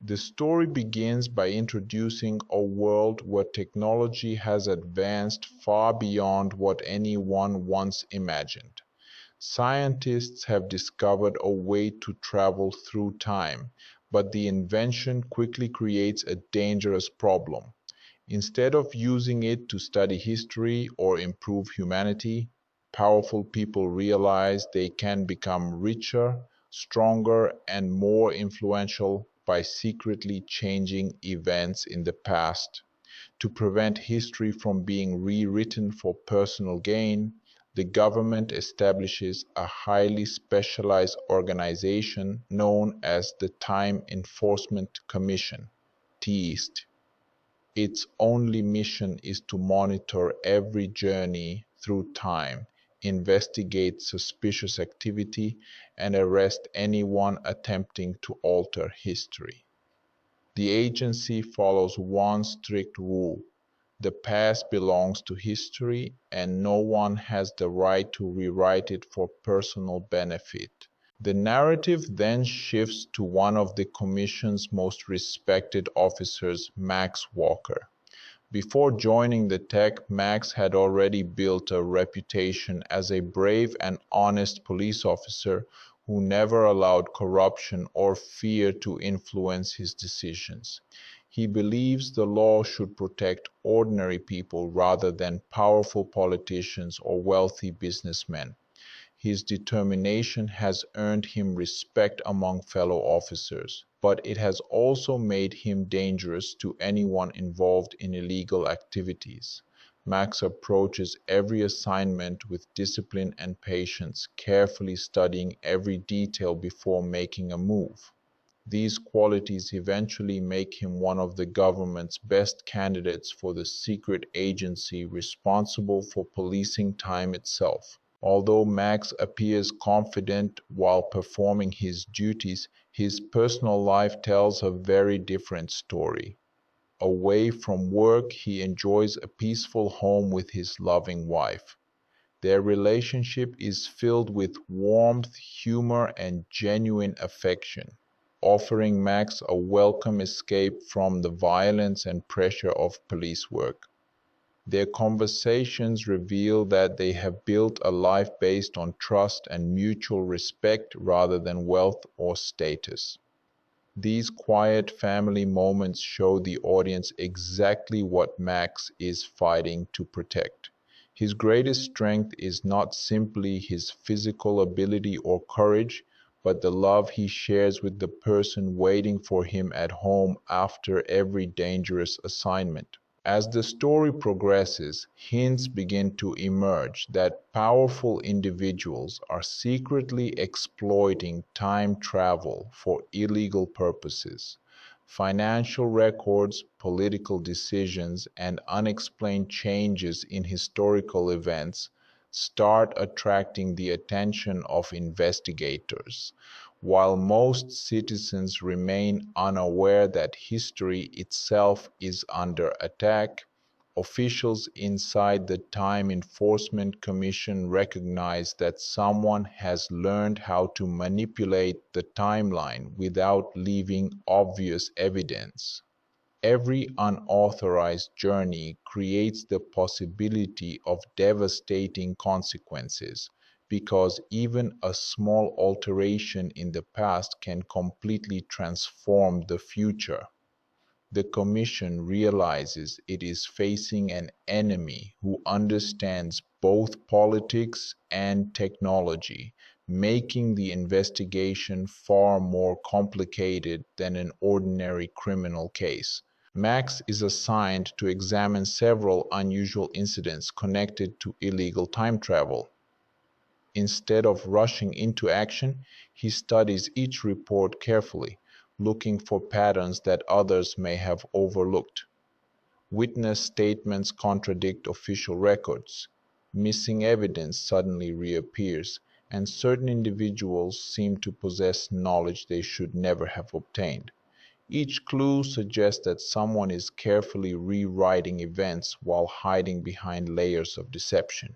The story begins by introducing a world where technology has advanced far beyond what anyone once imagined. Scientists have discovered a way to travel through time, but the invention quickly creates a dangerous problem. Instead of using it to study history or improve humanity, powerful people realize they can become richer, stronger, and more influential by secretly changing events in the past. To prevent history from being rewritten for personal gain, the government establishes a highly specialized organization known as the Time Enforcement Commission, TEAST. Its only mission is to monitor every journey through time, investigate suspicious activity, and arrest anyone attempting to alter history. The agency follows one strict rule: the past belongs to history, and no one has the right to rewrite it for personal benefit. The narrative then shifts to one of the Commission's most respected officers, Max Walker. Before joining the tech, Max had already built a reputation as a brave and honest police officer who never allowed corruption or fear to influence his decisions. He believes the law should protect ordinary people rather than powerful politicians or wealthy businessmen. His determination has earned him respect among fellow officers, but it has also made him dangerous to anyone involved in illegal activities. Max approaches every assignment with discipline and patience, carefully studying every detail before making a move. These qualities eventually make him one of the government's best candidates for the secret agency responsible for policing time itself. Although Max appears confident while performing his duties, his personal life tells a very different story. Away from work, he enjoys a peaceful home with his loving wife. Their relationship is filled with warmth, humor, and genuine affection, offering Max a welcome escape from the violence and pressure of police work. Their conversations reveal that they have built a life based on trust and mutual respect rather than wealth or status. These quiet family moments show the audience exactly what Max is fighting to protect. His greatest strength is not simply his physical ability or courage, but the love he shares with the person waiting for him at home after every dangerous assignment. As the story progresses, hints begin to emerge that powerful individuals are secretly exploiting time travel for illegal purposes. Financial records, political decisions, and unexplained changes in historical events start attracting the attention of investigators. While most citizens remain unaware that history itself is under attack, officials inside the Time Enforcement Commission recognize that someone has learned how to manipulate the timeline without leaving obvious evidence. Every unauthorized journey creates the possibility of devastating consequences, because even a small alteration in the past can completely transform the future. The Commission realizes it is facing an enemy who understands both politics and technology, making the investigation far more complicated than an ordinary criminal case. Max is assigned to examine several unusual incidents connected to illegal time travel. Instead of rushing into action, he studies each report carefully, looking for patterns that others may have overlooked. Witness statements contradict official records, missing evidence suddenly reappears, and certain individuals seem to possess knowledge they should never have obtained. Each clue suggests that someone is carefully rewriting events while hiding behind layers of deception.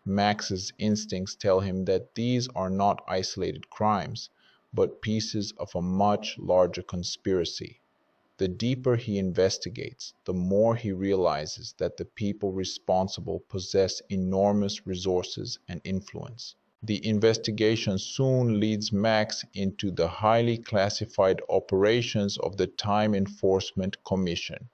Max's instincts tell him that these are not isolated crimes, but pieces of a much larger conspiracy. The deeper he investigates, the more he realizes that the people responsible possess enormous resources and influence. The investigation soon leads Max into the highly classified operations of the Time Enforcement Commission.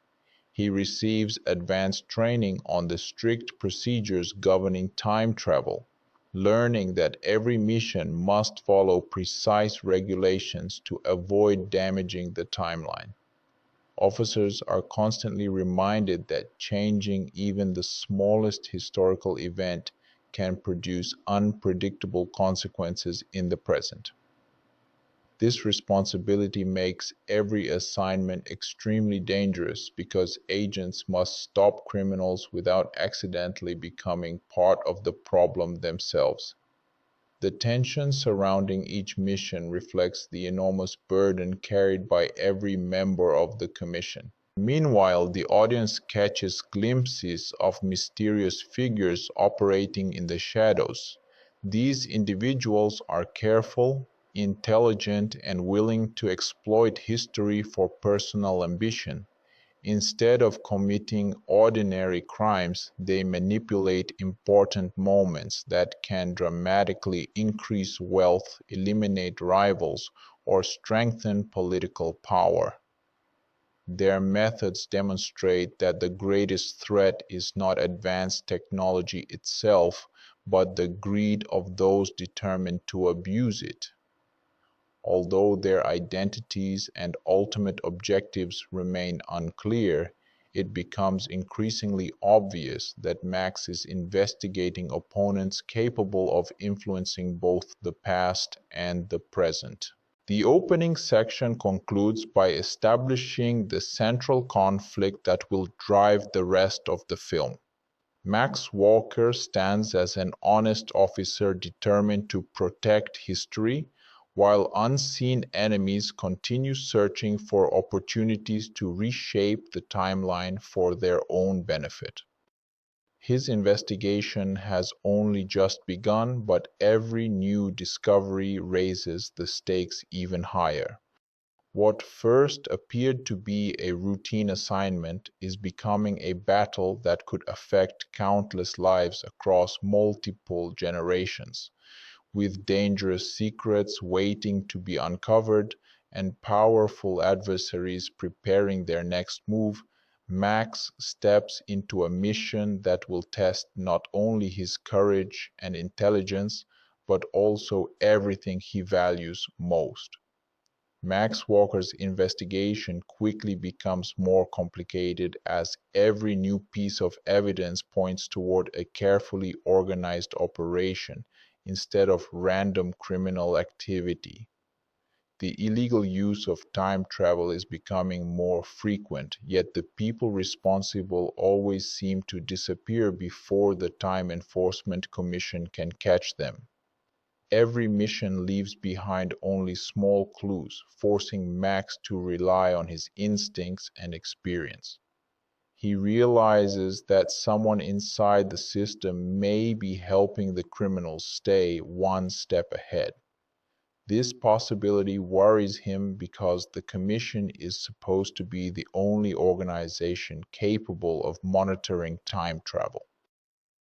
He receives advanced training on the strict procedures governing time travel, learning that every mission must follow precise regulations to avoid damaging the timeline. Officers are constantly reminded that changing even the smallest historical event can produce unpredictable consequences in the present. This responsibility makes every assignment extremely dangerous because agents must stop criminals without accidentally becoming part of the problem themselves. The tension surrounding each mission reflects the enormous burden carried by every member of the commission. Meanwhile, the audience catches glimpses of mysterious figures operating in the shadows. These individuals are careful, intelligent, and willing to exploit history for personal ambition. Instead of committing ordinary crimes, they manipulate important moments that can dramatically increase wealth, eliminate rivals, or strengthen political power. Their methods demonstrate that the greatest threat is not advanced technology itself, but the greed of those determined to abuse it. Although their identities and ultimate objectives remain unclear, it becomes increasingly obvious that Max is investigating opponents capable of influencing both the past and the present. The opening section concludes by establishing the central conflict that will drive the rest of the film. Max Walker stands as an honest officer determined to protect history, while unseen enemies continue searching for opportunities to reshape the timeline for their own benefit. His investigation has only just begun, but every new discovery raises the stakes even higher. What first appeared to be a routine assignment is becoming a battle that could affect countless lives across multiple generations. With dangerous secrets waiting to be uncovered and powerful adversaries preparing their next move, Max steps into a mission that will test not only his courage and intelligence, but also everything he values most. Max Walker's investigation quickly becomes more complicated as every new piece of evidence points toward a carefully organized operation instead of random criminal activity. The illegal use of time travel is becoming more frequent, yet the people responsible always seem to disappear before the Time Enforcement Commission can catch them. Every mission leaves behind only small clues, forcing Max to rely on his instincts and experience. He realizes that someone inside the system may be helping the criminals stay one step ahead. This possibility worries him because the Commission is supposed to be the only organization capable of monitoring time travel.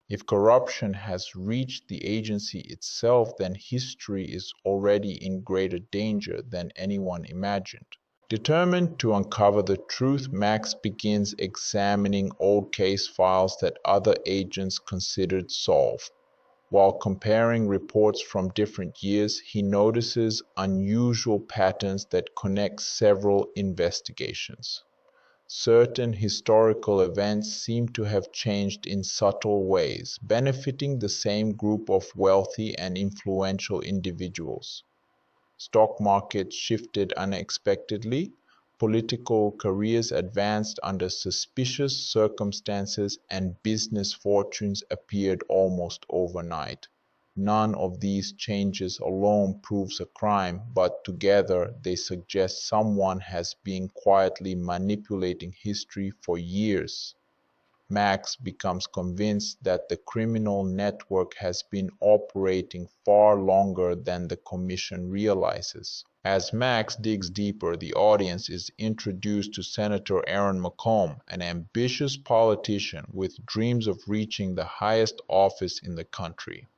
If corruption has reached the agency itself, then history is already in greater danger than anyone imagined. Determined to uncover the truth, Max begins examining old case files that other agents considered solved. While comparing reports from different years, he notices unusual patterns that connect several investigations. Certain historical events seem to have changed in subtle ways, benefiting the same group of wealthy and influential individuals. Stock markets shifted unexpectedly, political careers advanced under suspicious circumstances, and business fortunes appeared almost overnight. None of these changes alone proves a crime, but together they suggest someone has been quietly manipulating history for years. Max becomes convinced that the criminal network has been operating far longer than the commission realizes. As Max digs deeper, the audience is introduced to Senator Aaron McComb, an ambitious politician with dreams of reaching the highest office in the country.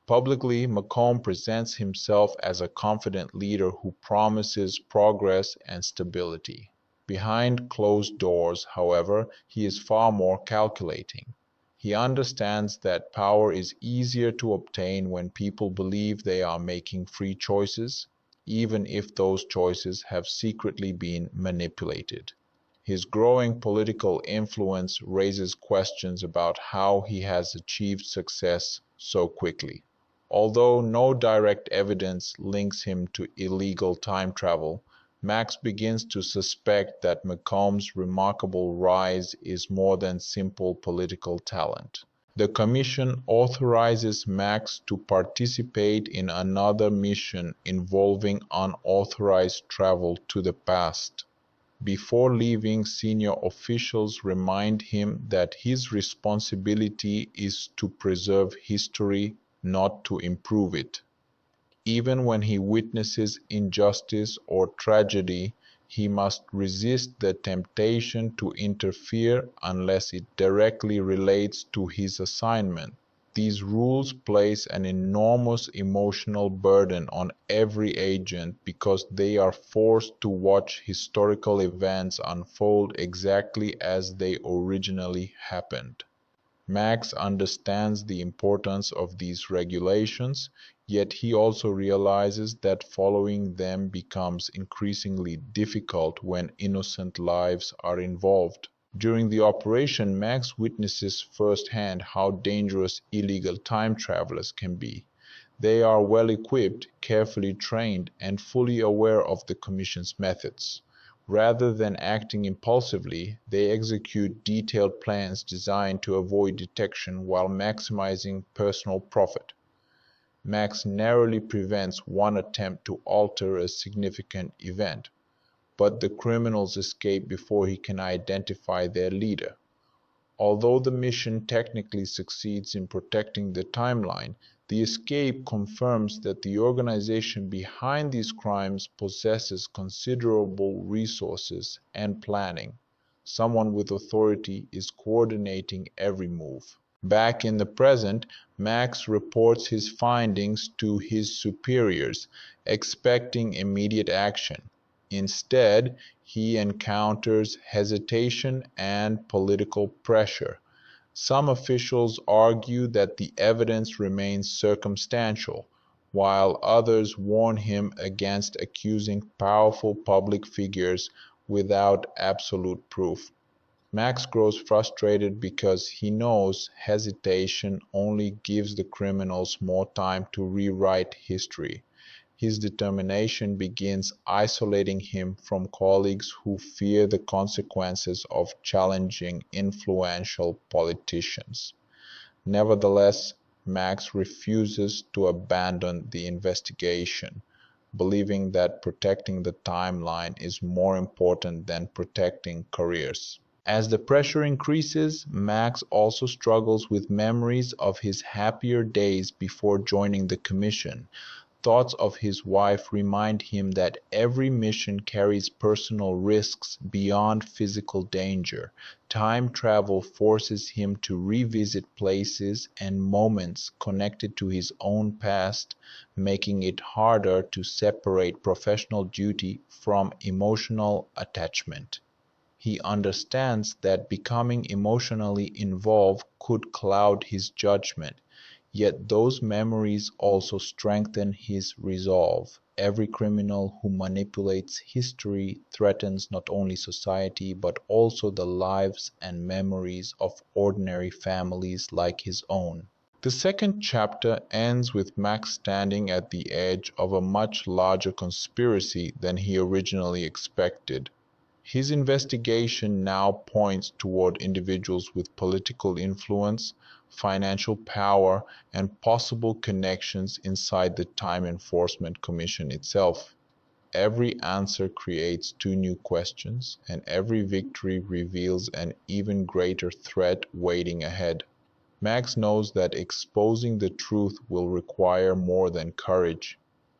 Publicly, McComb presents himself as a confident leader who promises progress and stability. Behind closed doors, however, he is far more calculating. He understands that power is easier to obtain when people believe they are making free choices, even if those choices have secretly been manipulated. His growing political influence raises questions about how he has achieved success so quickly. Although no direct evidence links him to illegal time travel, Max begins to suspect that McComb's remarkable rise is more than simple political talent. The Commission authorizes Max to participate in another mission involving unauthorized travel to the past. Before leaving, senior officials remind him that his responsibility is to preserve history, not to improve it. Even when he witnesses injustice or tragedy, he must resist the temptation to interfere unless it directly relates to his assignment. These rules place an enormous emotional burden on every agent because they are forced to watch historical events unfold exactly as they originally happened. Max understands the importance of these regulations, yet he also realizes that following them becomes increasingly difficult when innocent lives are involved. During the operation, Max witnesses firsthand how dangerous illegal time travelers can be. They are well equipped, carefully trained, and fully aware of the Commission's methods. Rather than acting impulsively, they execute detailed plans designed to avoid detection while maximizing personal profit. Max narrowly prevents one attempt to alter a significant event, but the criminals escape before he can identify their leader. Although the mission technically succeeds in protecting the timeline, the escape confirms that the organization behind these crimes possesses considerable resources and planning. Someone with authority is coordinating every move. Back in the present, Max reports his findings to his superiors, expecting immediate action. Instead, he encounters hesitation and political pressure. Some officials argue that the evidence remains circumstantial, while others warn him against accusing powerful public figures without absolute proof. Max grows frustrated because he knows hesitation only gives the criminals more time to rewrite history. His determination begins isolating him from colleagues who fear the consequences of challenging influential politicians. Nevertheless, Max refuses to abandon the investigation, believing that protecting the timeline is more important than protecting careers. As the pressure increases, Max also struggles with memories of his happier days before joining the Commission. Thoughts of his wife remind him that every mission carries personal risks beyond physical danger. Time travel forces him to revisit places and moments connected to his own past, making it harder to separate professional duty from emotional attachment. He understands that becoming emotionally involved could cloud his judgment, yet those memories also strengthen his resolve. Every criminal who manipulates history threatens not only society but also the lives and memories of ordinary families like his own. The second chapter ends with Max standing at the edge of a much larger conspiracy than he originally expected. His investigation now points toward individuals with political influence, financial power, and possible connections inside the Time Enforcement Commission itself. Every answer creates two new questions, and every victory reveals an even greater threat waiting ahead. Max knows that exposing the truth will require more than courage.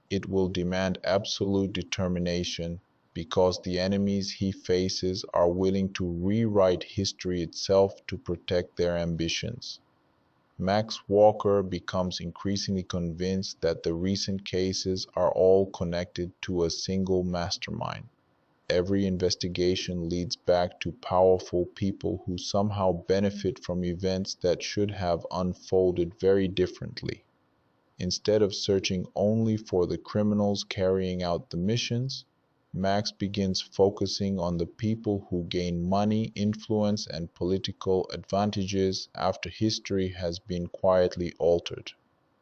It will demand absolute determination, because the enemies he faces are willing to rewrite history itself to protect their ambitions. Max Walker becomes increasingly convinced that the recent cases are all connected to a single mastermind. Every investigation leads back to powerful people who somehow benefit from events that should have unfolded very differently. Instead of searching only for the criminals carrying out the missions, Max begins focusing on the people who gain money, influence, and political advantages after history has been quietly altered.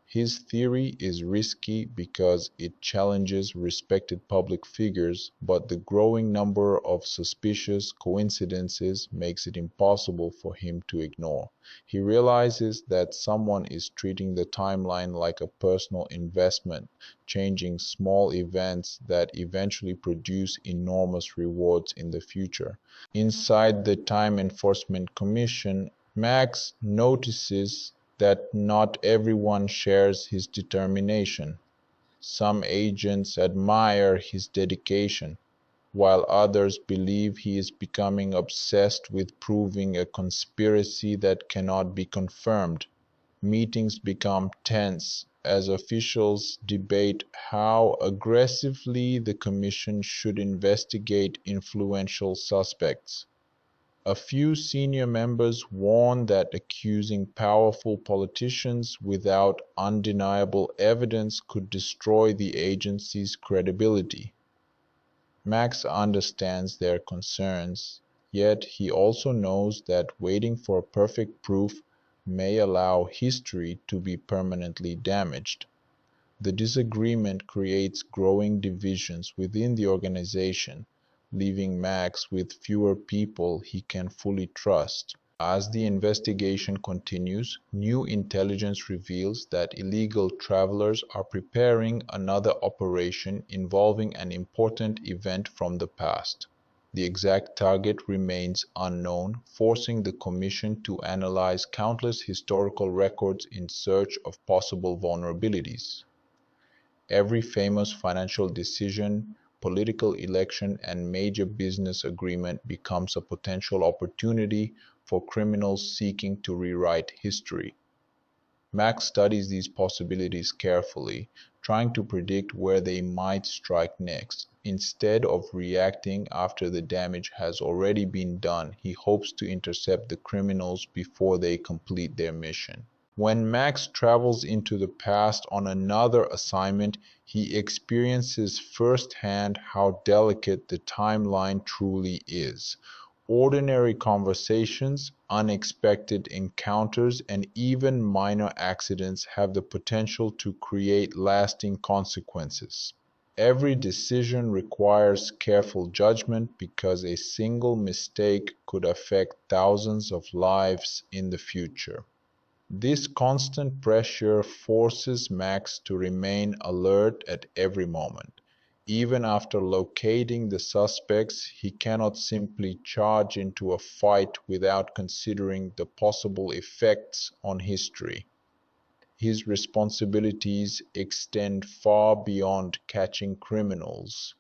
His theory is risky because it challenges respected public figures, but the growing number of suspicious coincidences makes it impossible for him to ignore. He realizes that someone is treating the timeline like a personal investment, changing small events that eventually produce enormous rewards in the future. Inside the Time Enforcement Commission, Max notices that not everyone shares his determination. Some agents admire his dedication, while others believe he is becoming obsessed with proving a conspiracy that cannot be confirmed. Meetings become tense as officials debate how aggressively the commission should investigate influential suspects. A few senior members warn that accusing powerful politicians without undeniable evidence could destroy the agency's credibility. Max understands their concerns, yet he also knows that waiting for perfect proof may allow history to be permanently damaged. The disagreement creates growing divisions within the organization, leaving Max with fewer people he can fully trust. As the investigation continues, new intelligence reveals that illegal travelers are preparing another operation involving an important event from the past. The exact target remains unknown, forcing the Commission to analyze countless historical records in search of possible vulnerabilities. Every famous financial decision, political election, and major business agreement becomes a potential opportunity for criminals seeking to rewrite history. Max studies these possibilities carefully, trying to predict where they might strike next. Instead of reacting after the damage has already been done, he hopes to intercept the criminals before they complete their mission. When Max travels into the past on another assignment, he experiences firsthand how delicate the timeline truly is. Ordinary conversations, unexpected encounters, and even minor accidents have the potential to create lasting consequences. Every decision requires careful judgment because a single mistake could affect thousands of lives in the future. This constant pressure forces Max to remain alert at every moment. Even after locating the suspects, he cannot simply charge into a fight without considering the possible effects on history. His responsibilities extend far beyond catching criminals.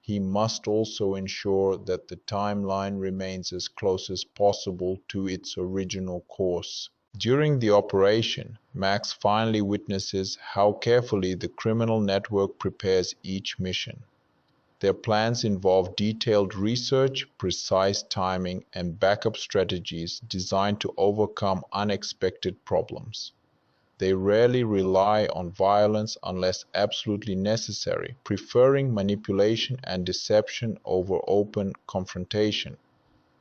He must also ensure that the timeline remains as close as possible to its original course. During the operation, Max finally witnesses how carefully the criminal network prepares each mission. Their plans involve detailed research, precise timing, and backup strategies designed to overcome unexpected problems. They rarely rely on violence unless absolutely necessary, preferring manipulation and deception over open confrontation.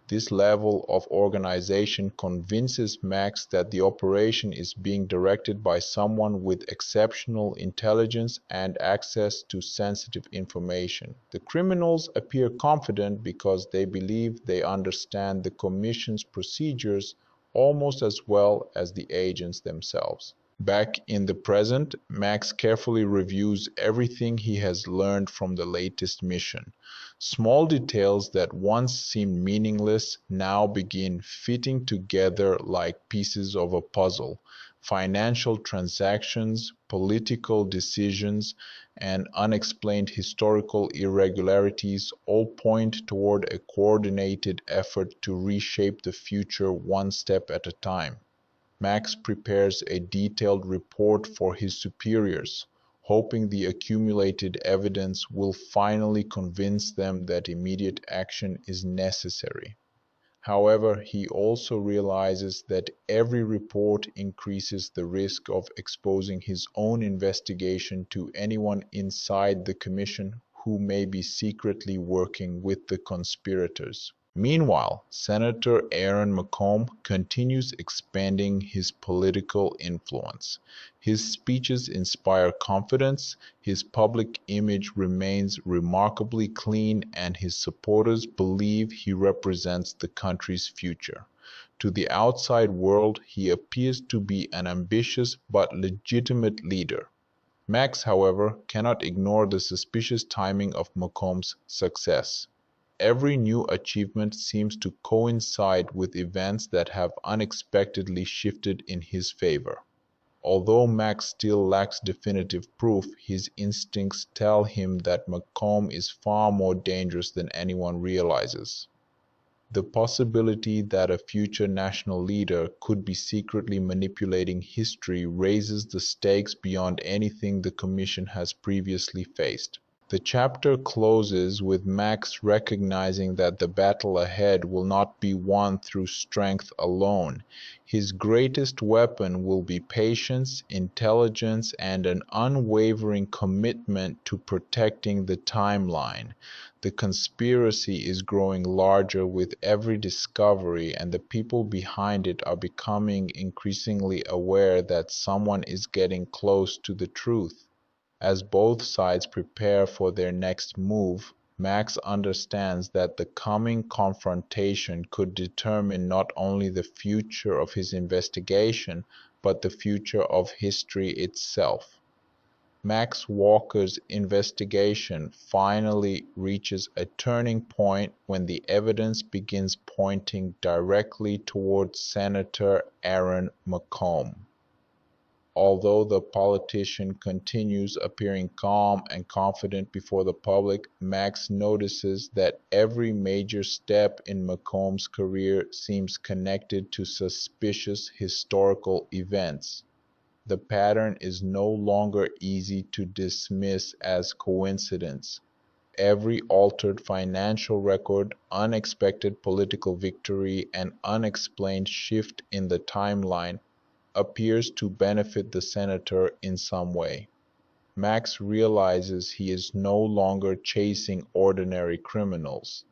This level of organization convinces Max that the operation is being directed by someone with exceptional intelligence and access to sensitive information. The criminals appear confident because they believe they understand the Commission's procedures almost as well as the agents themselves. Back in the present, Max carefully reviews everything he has learned from the latest mission. Small details that once seemed meaningless now begin fitting together like pieces of a puzzle. Financial transactions, political decisions, and unexplained historical irregularities all point toward a coordinated effort to reshape the future one step at a time. Max prepares a detailed report for his superiors, hoping the accumulated evidence will finally convince them that immediate action is necessary. However, he also realizes that every report increases the risk of exposing his own investigation to anyone inside the commission who may be secretly working with the conspirators. Meanwhile, Senator Aaron McComb continues expanding his political influence. His speeches inspire confidence, his public image remains remarkably clean, and his supporters believe he represents the country's future. To the outside world, he appears to be an ambitious but legitimate leader. Max, however, cannot ignore the suspicious timing of McComb's success. Every new achievement seems to coincide with events that have unexpectedly shifted in his favor. Although Max still lacks definitive proof, his instincts tell him that McComb is far more dangerous than anyone realizes. The possibility that a future national leader could be secretly manipulating history raises the stakes beyond anything the Commission has previously faced. The chapter closes with Max recognizing that the battle ahead will not be won through strength alone. His greatest weapon will be patience, intelligence, and an unwavering commitment to protecting the timeline. The conspiracy is growing larger with every discovery, and the people behind it are becoming increasingly aware that someone is getting close to the truth. As both sides prepare for their next move, Max understands that the coming confrontation could determine not only the future of his investigation, but the future of history itself. Max Walker's investigation finally reaches a turning point when the evidence begins pointing directly towards Senator Aaron McComb. Although the politician continues appearing calm and confident before the public, Max notices that every major step in McComb's career seems connected to suspicious historical events. The pattern is no longer easy to dismiss as coincidence. Every altered financial record, unexpected political victory, and unexplained shift in the timeline appears to benefit the senator in some way. Max realizes he is no longer chasing ordinary criminals.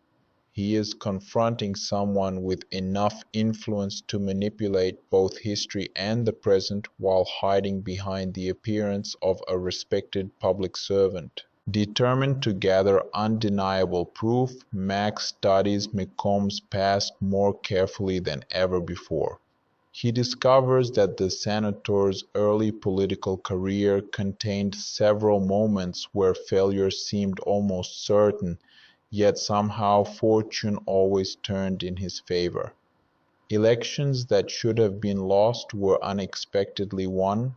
He is confronting someone with enough influence to manipulate both history and the present while hiding behind the appearance of a respected public servant. Determined to gather undeniable proof, Max studies McComb's past more carefully than ever before. He discovers that the senator's early political career contained several moments where failure seemed almost certain, yet somehow fortune always turned in his favor. Elections that should have been lost were unexpectedly won.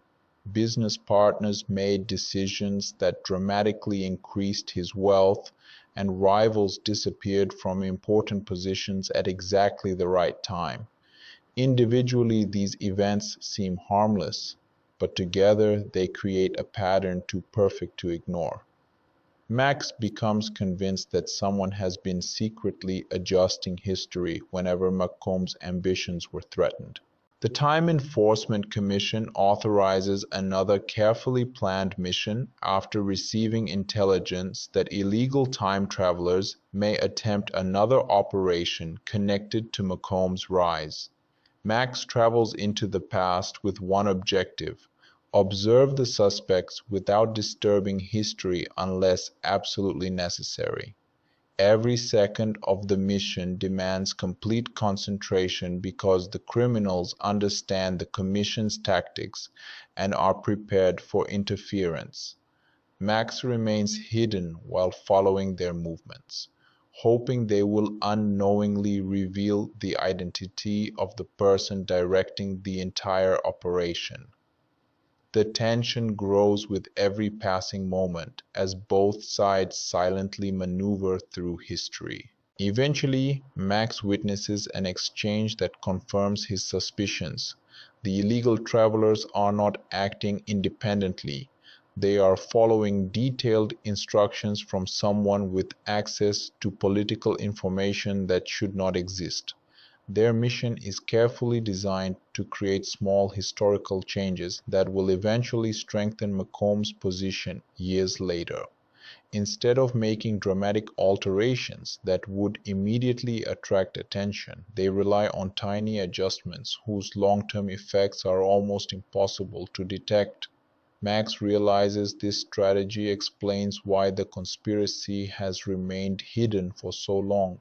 Business partners made decisions that dramatically increased his wealth, and rivals disappeared from important positions at exactly the right time. Individually, these events seem harmless, but together they create a pattern too perfect to ignore. Max becomes convinced that someone has been secretly adjusting history whenever McComb's ambitions were threatened. The Time Enforcement Commission authorizes another carefully planned mission after receiving intelligence that illegal time travelers may attempt another operation connected to McComb's rise. Max travels into the past with one objective: observe the suspects without disturbing history unless absolutely necessary. Every second of the mission demands complete concentration because the criminals understand the Commission's tactics and are prepared for interference. Max remains hidden while following their movements, hoping they will unknowingly reveal the identity of the person directing the entire operation. The tension grows with every passing moment as both sides silently maneuver through history. Eventually, Max witnesses an exchange that confirms his suspicions. The illegal travelers are not acting independently. They are following detailed instructions from someone with access to political information that should not exist. Their mission is carefully designed to create small historical changes that will eventually strengthen Macomb's position years later. Instead of making dramatic alterations that would immediately attract attention, they rely on tiny adjustments whose long-term effects are almost impossible to detect. Max realizes this strategy explains why the conspiracy has remained hidden for so long.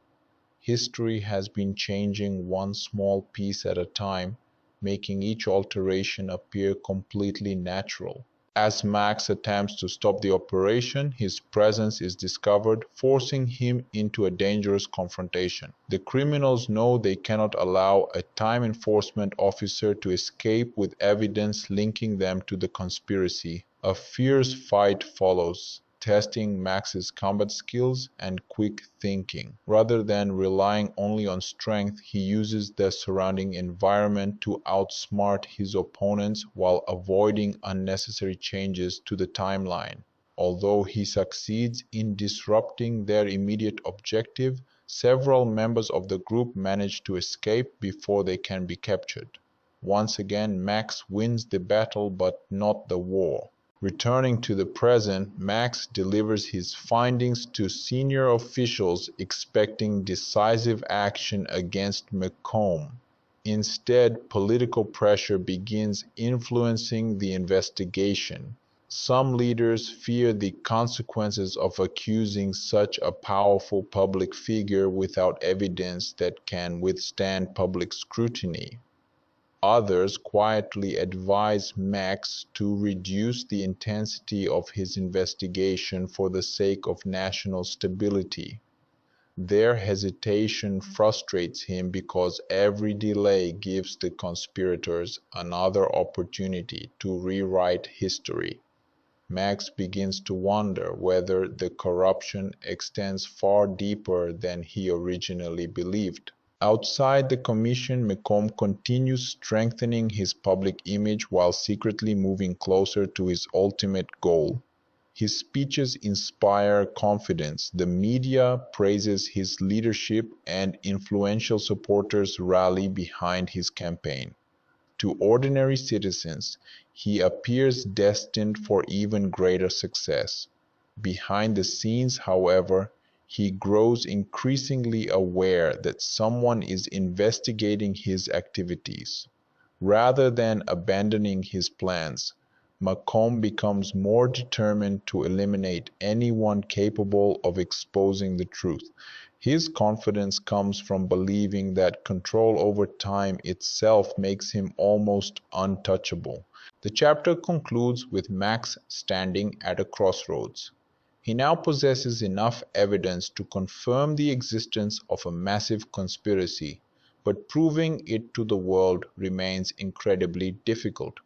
History has been changing one small piece at a time, making each alteration appear completely natural. As Max attempts to stop the operation, his presence is discovered, forcing him into a dangerous confrontation. The criminals know they cannot allow a time enforcement officer to escape with evidence linking them to the conspiracy. A fierce fight follows, testing Max's combat skills and quick thinking. Rather than relying only on strength, he uses the surrounding environment to outsmart his opponents while avoiding unnecessary changes to the timeline. Although he succeeds in disrupting their immediate objective, several members of the group manage to escape before they can be captured. Once again, Max wins the battle but not the war. Returning to the present, Max delivers his findings to senior officials expecting decisive action against Macomb. Instead, political pressure begins influencing the investigation. Some leaders fear the consequences of accusing such a powerful public figure without evidence that can withstand public scrutiny. Others quietly advise Max to reduce the intensity of his investigation for the sake of national stability. Their hesitation frustrates him because every delay gives the conspirators another opportunity to rewrite history. Max begins to wonder whether the corruption extends far deeper than he originally believed. Outside the Commission, Macomb continues strengthening his public image while secretly moving closer to his ultimate goal. His speeches inspire confidence, the media praises his leadership, and influential supporters rally behind his campaign. To ordinary citizens, he appears destined for even greater success. Behind the scenes, however, he grows increasingly aware that someone is investigating his activities. Rather than abandoning his plans, Macomb becomes more determined to eliminate anyone capable of exposing the truth. His confidence comes from believing that control over time itself makes him almost untouchable. The chapter concludes with Max standing at a crossroads. He now possesses enough evidence to confirm the existence of a massive conspiracy, but proving it to the world remains incredibly difficult.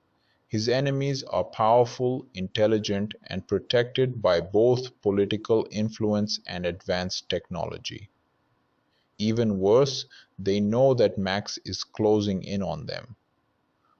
His enemies are powerful, intelligent, and protected by both political influence and advanced technology. Even worse, they know that Max is closing in on them.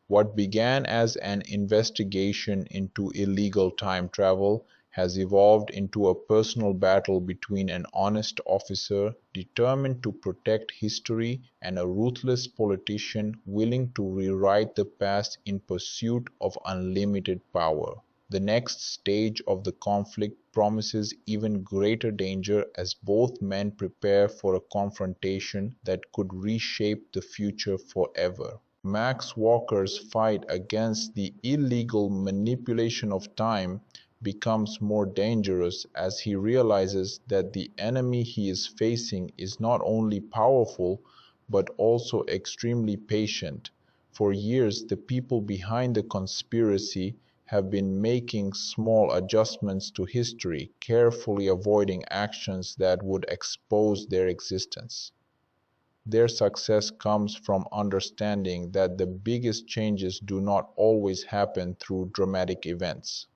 What began as an investigation into illegal time travel has evolved into a personal battle between an honest officer determined to protect history and a ruthless politician willing to rewrite the past in pursuit of unlimited power. The next stage of the conflict promises even greater danger as both men prepare for a confrontation that could reshape the future forever. Max Walker's fight against the illegal manipulation of time becomes more dangerous as he realizes that the enemy he is facing is not only powerful but also extremely patient. For years, the people behind the conspiracy have been making small adjustments to history, carefully avoiding actions that would expose their existence. Their success comes from understanding that the biggest changes do not always happen through dramatic events.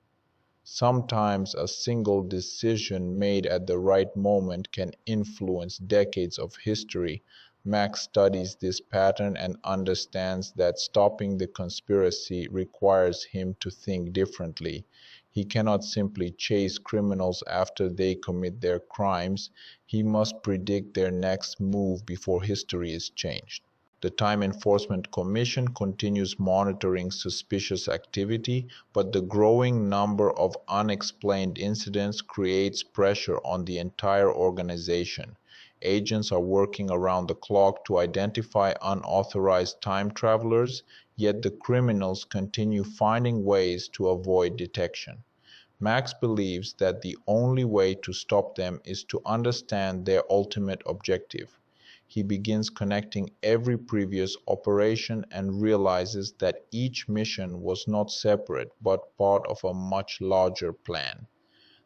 Sometimes a single decision made at the right moment can influence decades of history. Max studies this pattern and understands that stopping the conspiracy requires him to think differently. He cannot simply chase criminals after they commit their crimes. He must predict their next move before history is changed. The Time Enforcement Commission continues monitoring suspicious activity, but the growing number of unexplained incidents creates pressure on the entire organization. Agents are working around the clock to identify unauthorized time travelers, yet the criminals continue finding ways to avoid detection. Max believes that the only way to stop them is to understand their ultimate objective. He begins connecting every previous operation and realizes that each mission was not separate but part of a much larger plan.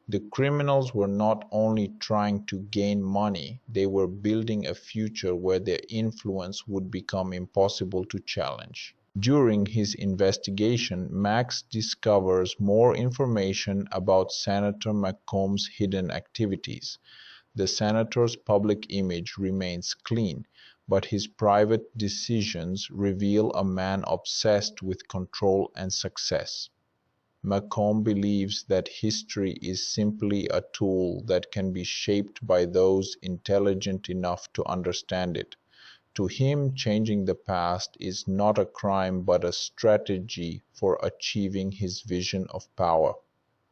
The criminals were not only trying to gain money, they were building a future where their influence would become impossible to challenge. During his investigation, Max discovers more information about Senator McComb's hidden activities. The senator's public image remains clean, but his private decisions reveal a man obsessed with control and success. Macomb believes that history is simply a tool that can be shaped by those intelligent enough to understand it. To him, changing the past is not a crime but a strategy for achieving his vision of power.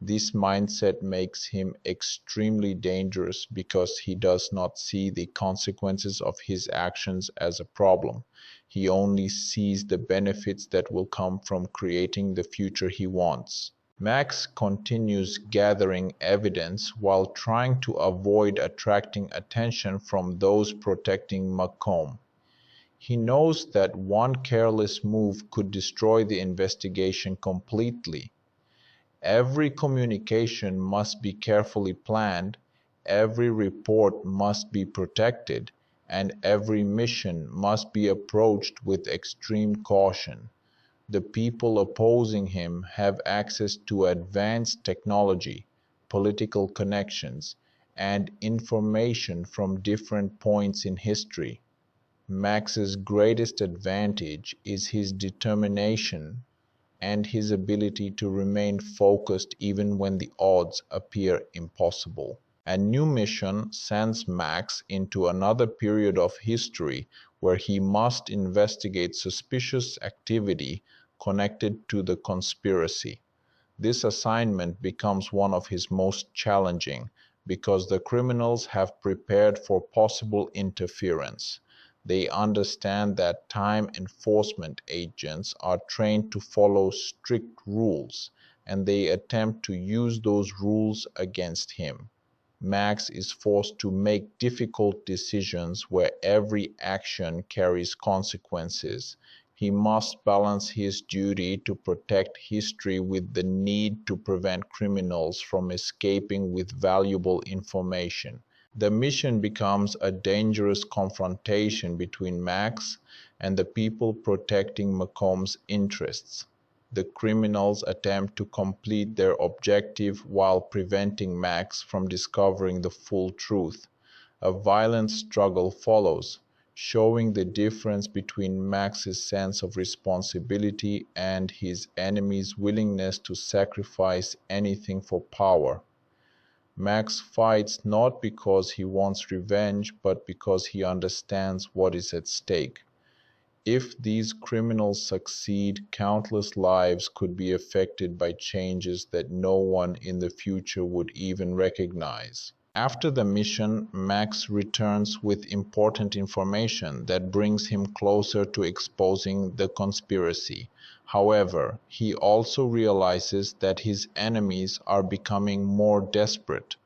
This mindset makes him extremely dangerous because he does not see the consequences of his actions as a problem. He only sees the benefits that will come from creating the future he wants. Max continues gathering evidence while trying to avoid attracting attention from those protecting Macomb. He knows that one careless move could destroy the investigation completely. Every communication must be carefully planned, every report must be protected, and every mission must be approached with extreme caution. The people opposing him have access to advanced technology, political connections, and information from different points in history. Max's greatest advantage is his determination and his ability to remain focused even when the odds appear impossible. A new mission sends Max into another period of history where he must investigate suspicious activity connected to the conspiracy. This assignment becomes one of his most challenging because the criminals have prepared for possible interference. They understand that time enforcement agents are trained to follow strict rules, and they attempt to use those rules against him. Max is forced to make difficult decisions where every action carries consequences. He must balance his duty to protect history with the need to prevent criminals from escaping with valuable information. The mission becomes a dangerous confrontation between Max and the people protecting Macomb's interests. The criminals attempt to complete their objective while preventing Max from discovering the full truth. A violent struggle follows, showing the difference between Max's sense of responsibility and his enemy's willingness to sacrifice anything for power. Max fights not because he wants revenge, but because he understands what is at stake. If these criminals succeed, countless lives could be affected by changes that no one in the future would even recognize. After the mission, Max returns with important information that brings him closer to exposing the conspiracy. However, he also realizes that his enemies are becoming more desperate.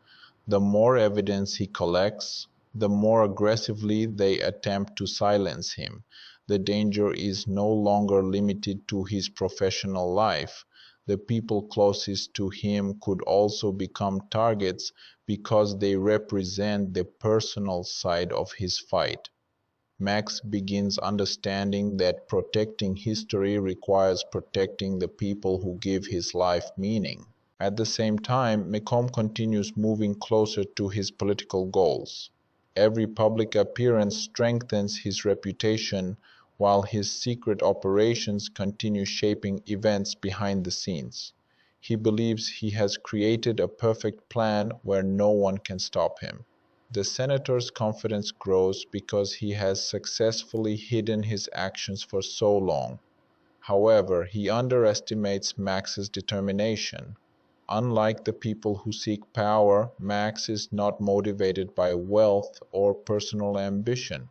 The more evidence he collects, the more aggressively they attempt to silence him. The danger is no longer limited to his professional life. The people closest to him could also become targets because they represent the personal side of his fight. Max begins understanding that protecting history requires protecting the people who give his life meaning. At the same time, Macomb continues moving closer to his political goals. Every public appearance strengthens his reputation, while his secret operations continue shaping events behind the scenes. He believes he has created a perfect plan where no one can stop him. The senator's confidence grows because he has successfully hidden his actions for so long. However, he underestimates Max's determination. Unlike the people who seek power, Max is not motivated by wealth or personal ambition.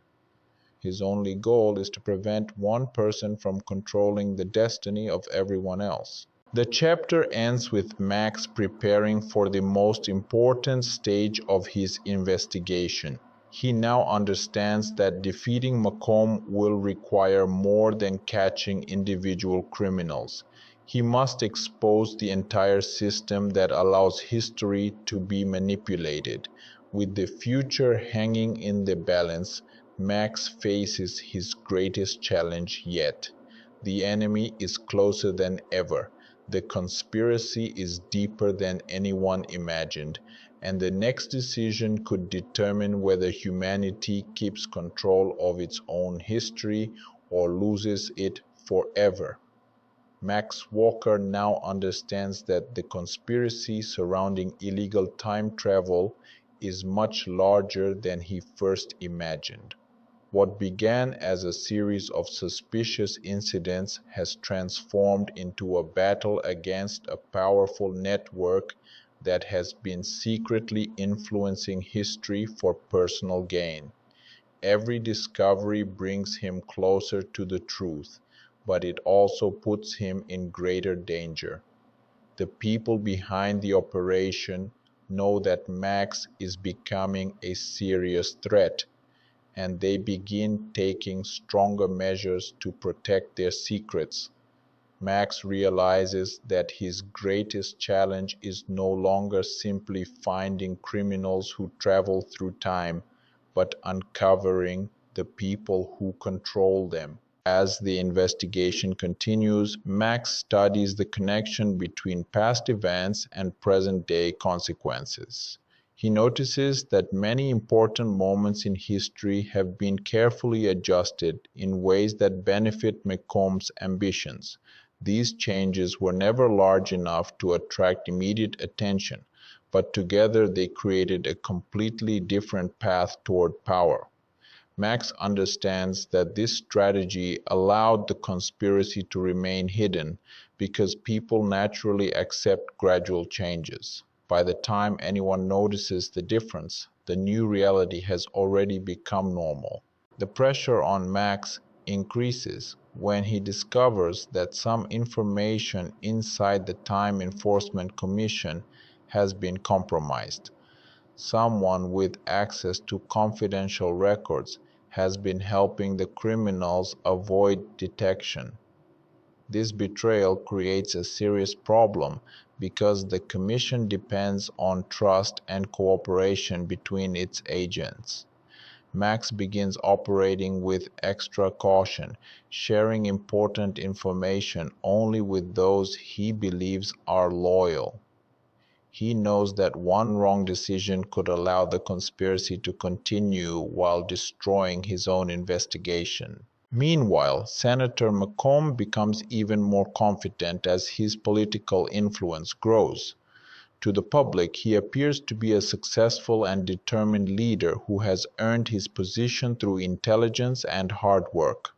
His only goal is to prevent one person from controlling the destiny of everyone else. The chapter ends with Max preparing for the most important stage of his investigation. He now understands that defeating Macomb will require more than catching individual criminals. He must expose the entire system that allows history to be manipulated. With the future hanging in the balance, Max faces his greatest challenge yet. The enemy is closer than ever. The conspiracy is deeper than anyone imagined, and the next decision could determine whether humanity keeps control of its own history or loses it forever. Max Walker now understands that the conspiracy surrounding illegal time travel is much larger than he first imagined. What began as a series of suspicious incidents has transformed into a battle against a powerful network that has been secretly influencing history for personal gain. Every discovery brings him closer to the truth, but it also puts him in greater danger. The people behind the operation know that Max is becoming a serious threat, and they begin taking stronger measures to protect their secrets. Max realizes that his greatest challenge is no longer simply finding criminals who travel through time, but uncovering the people who control them. As the investigation continues, Max studies the connection between past events and present-day consequences. He notices that many important moments in history have been carefully adjusted in ways that benefit Macomb's ambitions. These changes were never large enough to attract immediate attention, but together they created a completely different path toward power. Max understands that this strategy allowed the conspiracy to remain hidden because people naturally accept gradual changes. By the time anyone notices the difference, the new reality has already become normal. The pressure on Max increases when he discovers that some information inside the Time Enforcement Commission has been compromised. Someone with access to confidential records has been helping the criminals avoid detection. This betrayal creates a serious problem because the Commission depends on trust and cooperation between its agents. Max begins operating with extra caution, sharing important information only with those he believes are loyal. He knows that one wrong decision could allow the conspiracy to continue while destroying his own investigation. Meanwhile, Senator Macomb becomes even more confident as his political influence grows. To the public, he appears to be a successful and determined leader who has earned his position through intelligence and hard work.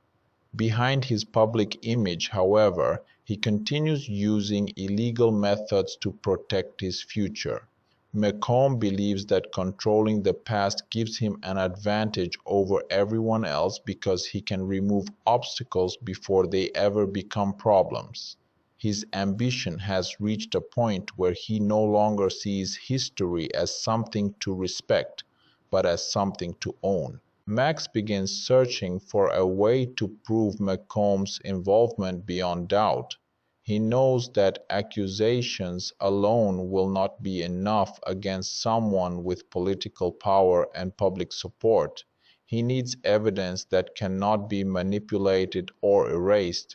Behind his public image, however, he continues using illegal methods to protect his future. McComb believes that controlling the past gives him an advantage over everyone else because he can remove obstacles before they ever become problems. His ambition has reached a point where he no longer sees history as something to respect, but as something to own. Max begins searching for a way to prove McComb's involvement beyond doubt. He knows that accusations alone will not be enough against someone with political power and public support. He needs evidence that cannot be manipulated or erased.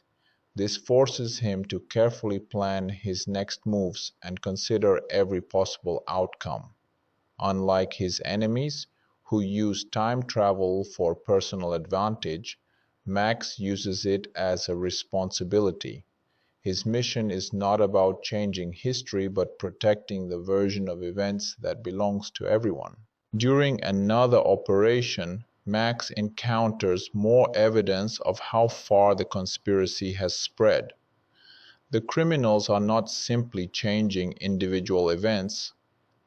This forces him to carefully plan his next moves and consider every possible outcome. Unlike his enemies, who use time travel for personal advantage, Max uses it as a responsibility. His mission is not about changing history but protecting the version of events that belongs to everyone. During another operation, Max encounters more evidence of how far the conspiracy has spread. The criminals are not simply changing individual events,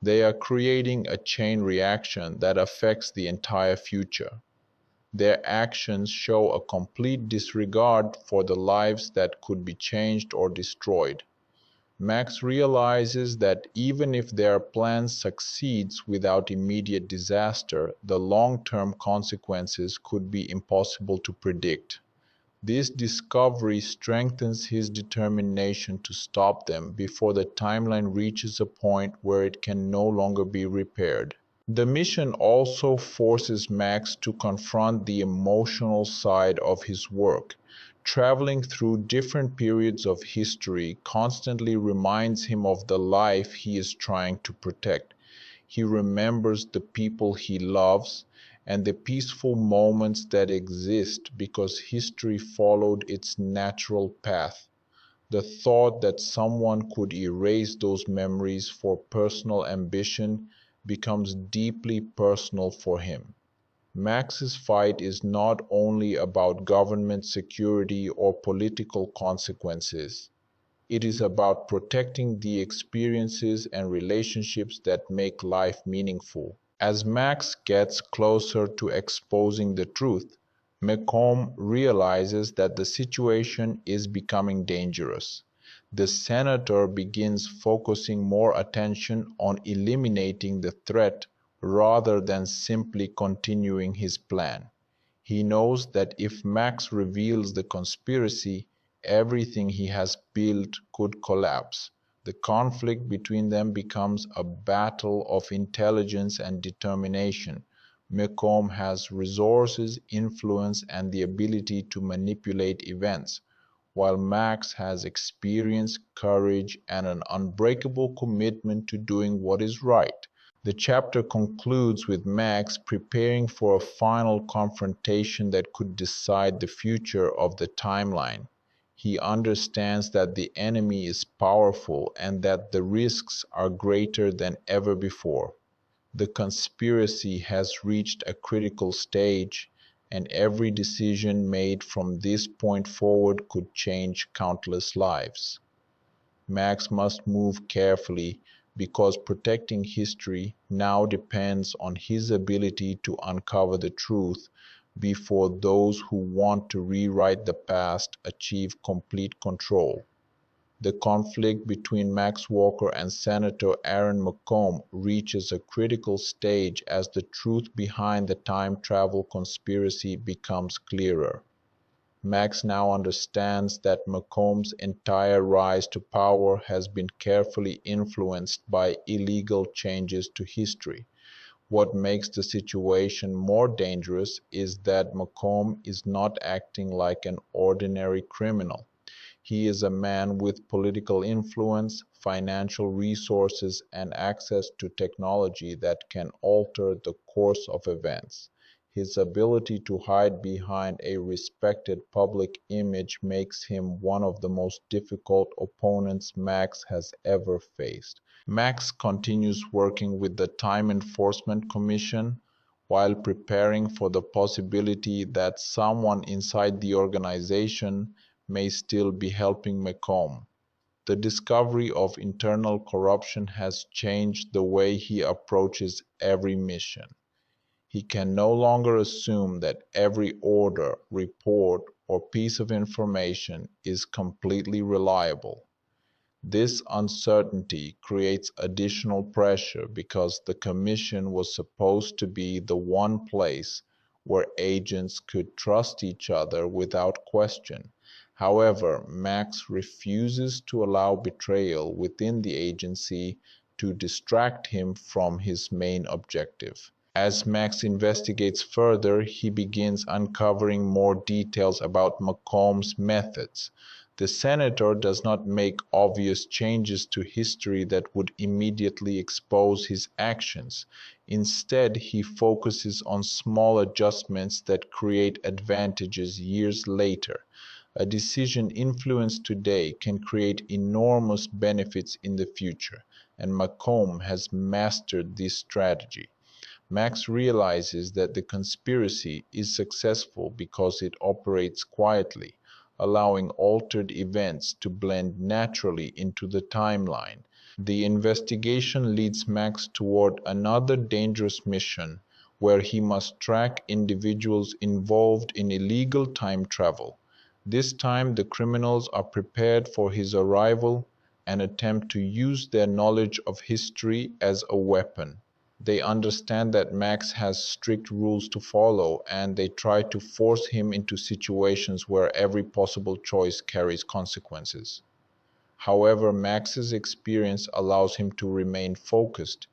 they are creating a chain reaction that affects the entire future. Their actions show a complete disregard for the lives that could be changed or destroyed. Max realizes that even if their plan succeeds without immediate disaster, the long-term consequences could be impossible to predict. This discovery strengthens his determination to stop them before the timeline reaches a point where it can no longer be repaired. The mission also forces Max to confront the emotional side of his work. Traveling through different periods of history constantly reminds him of the life he is trying to protect. He remembers the people he loves and the peaceful moments that exist because history followed its natural path. The thought that someone could erase those memories for personal ambition becomes deeply personal for him. Max's fight is not only about government security or political consequences. It is about protecting the experiences and relationships that make life meaningful. As Max gets closer to exposing the truth, McComb realizes that the situation is becoming dangerous. The senator begins focusing more attention on eliminating the threat rather than simply continuing his plan. He knows that if Max reveals the conspiracy, everything he has built could collapse. The conflict between them becomes a battle of intelligence and determination. McComb has resources, influence, and the ability to manipulate events, while Max has experience, courage, and an unbreakable commitment to doing what is right. The chapter concludes with Max preparing for a final confrontation that could decide the future of the timeline. He understands that the enemy is powerful and that the risks are greater than ever before. The conspiracy has reached a critical stage, and every decision made from this point forward could change countless lives. Max must move carefully because protecting history now depends on his ability to uncover the truth before those who want to rewrite the past achieve complete control. The conflict between Max Walker and Senator Aaron McComb reaches a critical stage as the truth behind the time travel conspiracy becomes clearer. Max now understands that McComb's entire rise to power has been carefully influenced by illegal changes to history. What makes the situation more dangerous is that McComb is not acting like an ordinary criminal. He is a man with political influence, financial resources, and access to technology that can alter the course of events. His ability to hide behind a respected public image makes him one of the most difficult opponents Max has ever faced. Max continues working with the Time Enforcement Commission while preparing for the possibility that someone inside the organization may still be helping McComb. The discovery of internal corruption has changed the way he approaches every mission. He can no longer assume that every order, report, or piece of information is completely reliable. This uncertainty creates additional pressure because the Commission was supposed to be the one place where agents could trust each other without question. However, Max refuses to allow betrayal within the agency to distract him from his main objective. As Max investigates further, he begins uncovering more details about McComb's methods. The senator does not make obvious changes to history that would immediately expose his actions. Instead, he focuses on small adjustments that create advantages years later. A decision influenced today can create enormous benefits in the future, and McComb has mastered this strategy. Max realizes that the conspiracy is successful because it operates quietly, allowing altered events to blend naturally into the timeline. The investigation leads Max toward another dangerous mission where he must track individuals involved in illegal time travel. This time, the criminals are prepared for his arrival and attempt to use their knowledge of history as a weapon. They understand that Max has strict rules to follow, and they try to force him into situations where every possible choice carries consequences. However, Max's experience allows him to remain focused.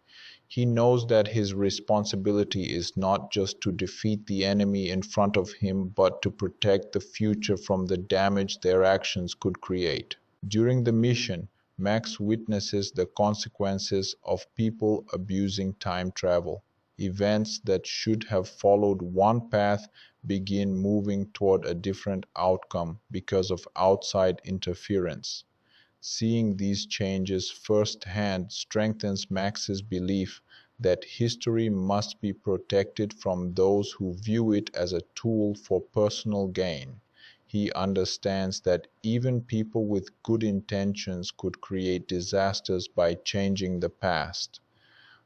He knows that his responsibility is not just to defeat the enemy in front of him, but to protect the future from the damage their actions could create. During the mission, Max witnesses the consequences of people abusing time travel. Events that should have followed one path begin moving toward a different outcome because of outside interference. Seeing these changes firsthand strengthens Max's belief that history must be protected from those who view it as a tool for personal gain. He understands that even people with good intentions could create disasters by changing the past.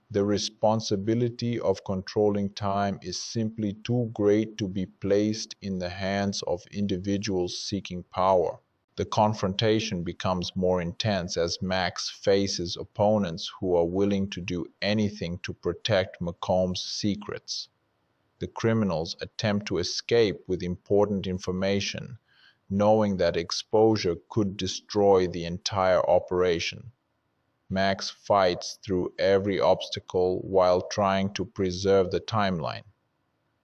The responsibility of controlling time is simply too great to be placed in the hands of individuals seeking power. The confrontation becomes more intense as Max faces opponents who are willing to do anything to protect McComb's secrets. The criminals attempt to escape with important information, knowing that exposure could destroy the entire operation. Max fights through every obstacle while trying to preserve the timeline.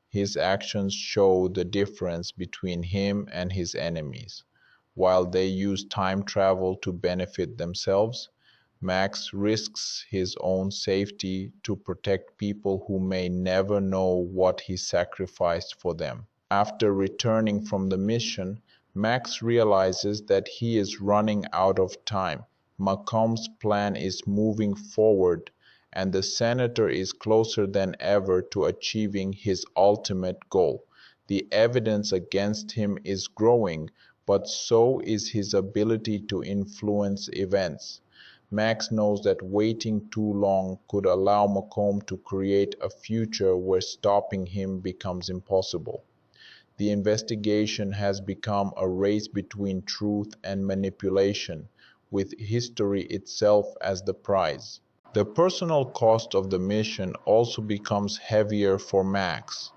His actions show the difference between him and his enemies. While they use time travel to benefit themselves, Max risks his own safety to protect people who may never know what he sacrificed for them. After returning from the mission, Max realizes that he is running out of time. Malcolm's plan is moving forward, and the senator is closer than ever to achieving his ultimate goal. The evidence against him is growing, but so is his ability to influence events. Max knows that waiting too long could allow Malcolm to create a future where stopping him becomes impossible. The investigation has become a race between truth and manipulation, with history itself as the prize. The personal cost of the mission also becomes heavier for Max.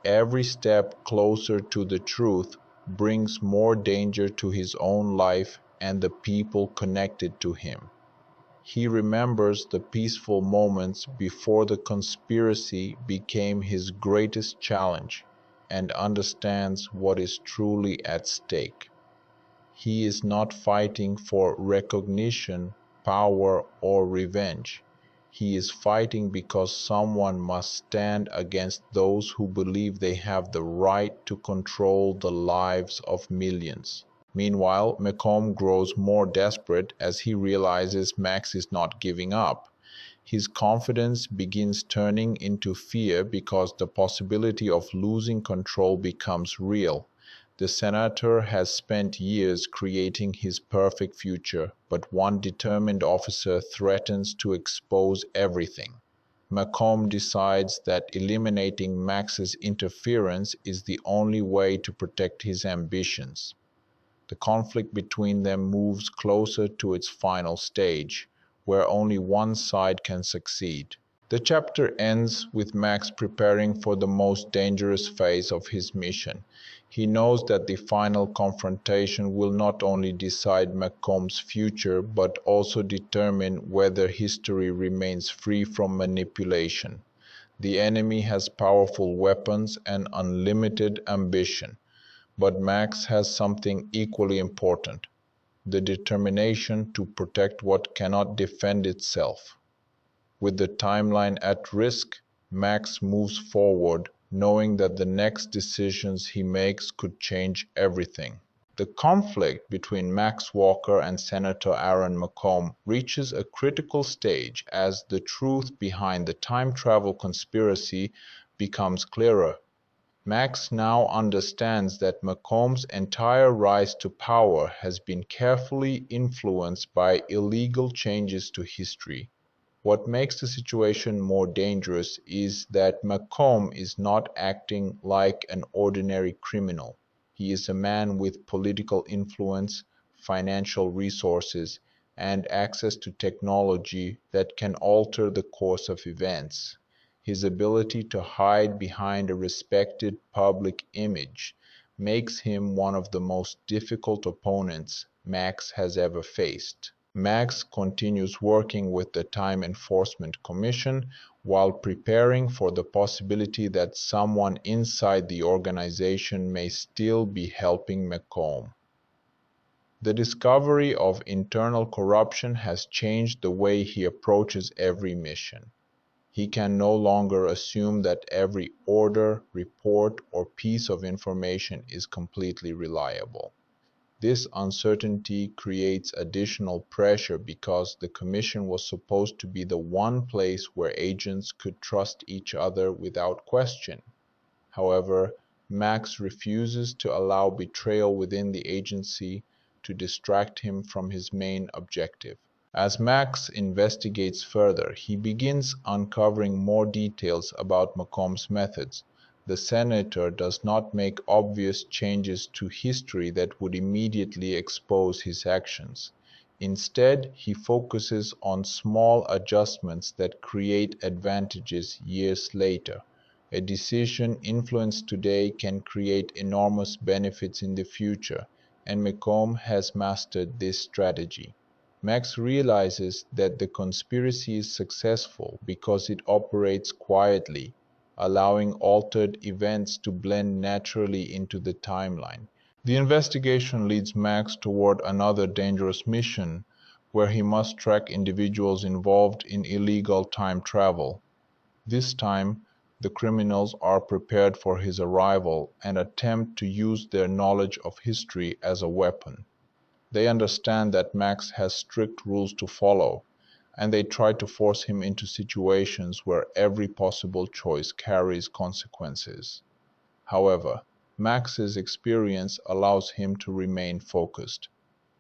Every step closer to the truth brings more danger to his own life and the people connected to him. He remembers the peaceful moments before the conspiracy became his greatest challenge and understands what is truly at stake. He is not fighting for recognition, power, or revenge. He is fighting because someone must stand against those who believe they have the right to control the lives of millions. Meanwhile, Malcolm grows more desperate as he realizes Max is not giving up. His confidence begins turning into fear because the possibility of losing control becomes real. The senator has spent years creating his perfect future, but one determined officer threatens to expose everything. Malcolm decides that eliminating Max's interference is the only way to protect his ambitions. The conflict between them moves closer to its final stage, where only one side can succeed. The chapter ends with Max preparing for the most dangerous phase of his mission. He knows that the final confrontation will not only decide Malcolm's future, but also determine whether history remains free from manipulation. The enemy has powerful weapons and unlimited ambition, but Max has something equally important: the determination to protect what cannot defend itself. With the timeline at risk, Max moves forward, knowing that the next decisions he makes could change everything. The conflict between Max Walker and Senator Aaron Malcolm reaches a critical stage as the truth behind the time travel conspiracy becomes clearer. Max now understands that Malcolm's entire rise to power has been carefully influenced by illegal changes to history. What makes the situation more dangerous is that Malcolm is not acting like an ordinary criminal. He is a man with political influence, financial resources, and access to technology that can alter the course of events. His ability to hide behind a respected public image makes him one of the most difficult opponents Max has ever faced. Max continues working with the Time Enforcement Commission while preparing for the possibility that someone inside the organization may still be helping Malcolm. The discovery of internal corruption has changed the way he approaches every mission. He can no longer assume that every order, report, or piece of information is completely reliable. This uncertainty creates additional pressure because the Commission was supposed to be the one place where agents could trust each other without question. However, Max refuses to allow betrayal within the agency to distract him from his main objective. As Max investigates further, he begins uncovering more details about Malcolm's methods. The senator does not make obvious changes to history that would immediately expose his actions. Instead, he focuses on small adjustments that create advantages years later. A decision influenced today can create enormous benefits in the future, and Malcolm has mastered this strategy. Max realizes that the conspiracy is successful because it operates quietly, allowing altered events to blend naturally into the timeline. The investigation leads Max toward another dangerous mission, where he must track individuals involved in illegal time travel. This time, the criminals are prepared for his arrival and attempt to use their knowledge of history as a weapon. They understand that Max has strict rules to follow, and they try to force him into situations where every possible choice carries consequences. However, Max's experience allows him to remain focused.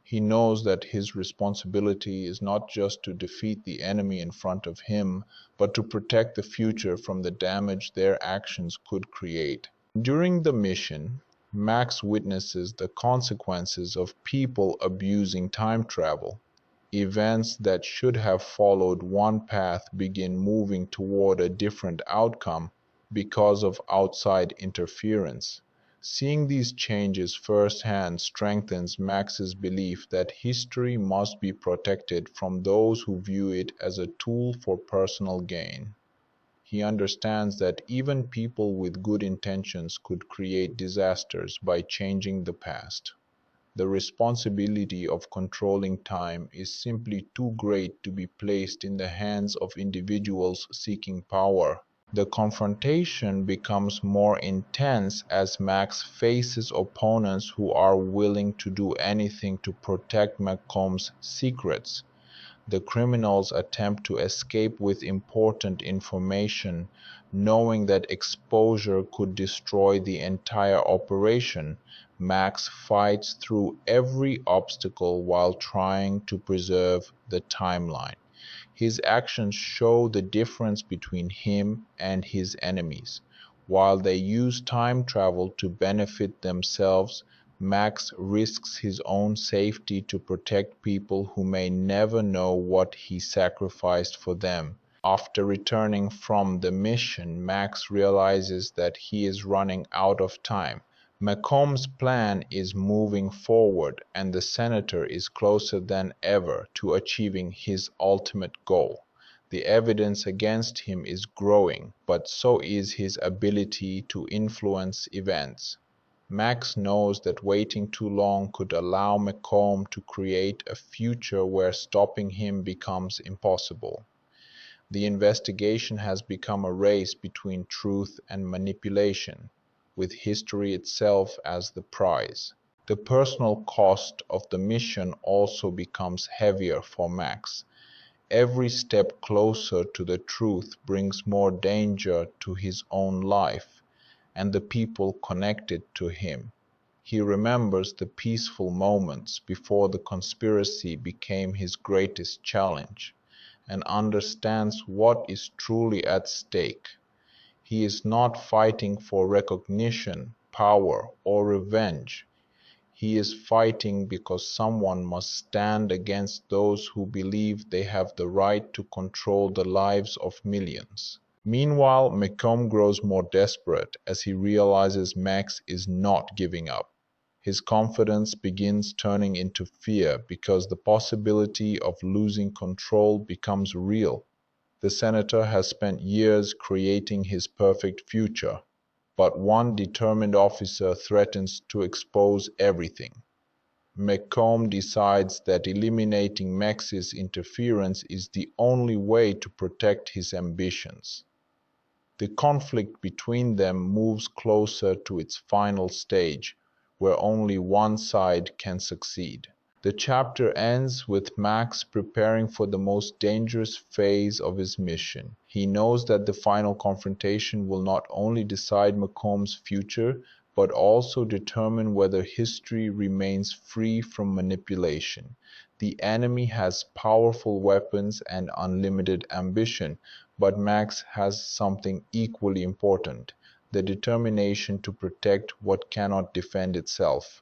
He knows that his responsibility is not just to defeat the enemy in front of him, but to protect the future from the damage their actions could create. During the mission, Max witnesses the consequences of people abusing time travel. Events that should have followed one path begin moving toward a different outcome because of outside interference. Seeing these changes firsthand strengthens Max's belief that history must be protected from those who view it as a tool for personal gain. He understands that even people with good intentions could create disasters by changing the past. The responsibility of controlling time is simply too great to be placed in the hands of individuals seeking power. The confrontation becomes more intense as Max faces opponents who are willing to do anything to protect Malcolm's secrets. The criminals attempt to escape with important information, knowing that exposure could destroy the entire operation. Max fights through every obstacle while trying to preserve the timeline. His actions show the difference between him and his enemies. While they use time travel to benefit themselves, Max risks his own safety to protect people who may never know what he sacrificed for them. After returning from the mission, Max realizes that he is running out of time. Macomb's plan is moving forward, and the senator is closer than ever to achieving his ultimate goal. The evidence against him is growing, but so is his ability to influence events. Max knows that waiting too long could allow Macomb to create a future where stopping him becomes impossible. The investigation has become a race between truth and manipulation, with history itself as the prize. The personal cost of the mission also becomes heavier for Max. Every step closer to the truth brings more danger to his own life and the people connected to him. He remembers the peaceful moments before the conspiracy became his greatest challenge, and understands what is truly at stake. He is not fighting for recognition, power, or revenge. He is fighting because someone must stand against those who believe they have the right to control the lives of millions. Meanwhile, Macomb grows more desperate as he realizes Max is not giving up. His confidence begins turning into fear because the possibility of losing control becomes real. The senator has spent years creating his perfect future, but one determined officer threatens to expose everything. Macomb decides that eliminating Max's interference is the only way to protect his ambitions. The conflict between them moves closer to its final stage, where only one side can succeed. The chapter ends with Max preparing for the most dangerous phase of his mission. He knows that the final confrontation will not only decide Macomb's future, but also determine whether history remains free from manipulation. The enemy has powerful weapons and unlimited ambition, but Max has something equally important: the determination to protect what cannot defend itself.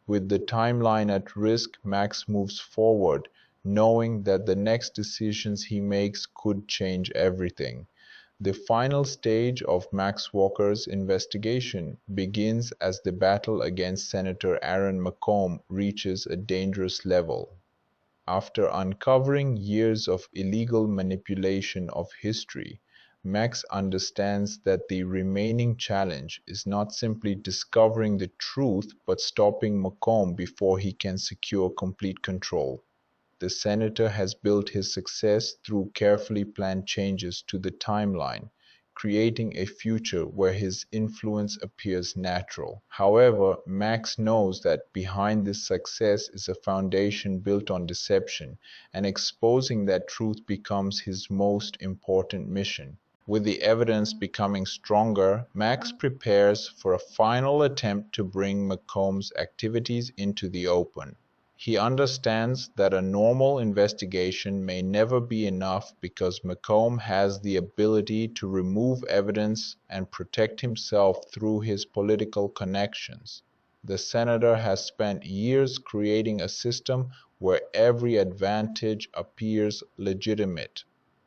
With the timeline at risk, Max moves forward, knowing that the next decisions he makes could change everything. The final stage of Max Walker's investigation begins as the battle against Senator Aaron Macomb reaches a dangerous level. After uncovering years of illegal manipulation of history, Max understands that the remaining challenge is not simply discovering the truth, but stopping Macomb before he can secure complete control. The senator has built his success through carefully planned changes to the timeline, creating a future where his influence appears natural. However, Max knows that behind this success is a foundation built on deception, and exposing that truth becomes his most important mission. With the evidence becoming stronger, Max prepares for a final attempt to bring Macomb's activities into the open. He understands that a normal investigation may never be enough because Macomb has the ability to remove evidence and protect himself through his political connections. The senator has spent years creating a system where every advantage appears legitimate.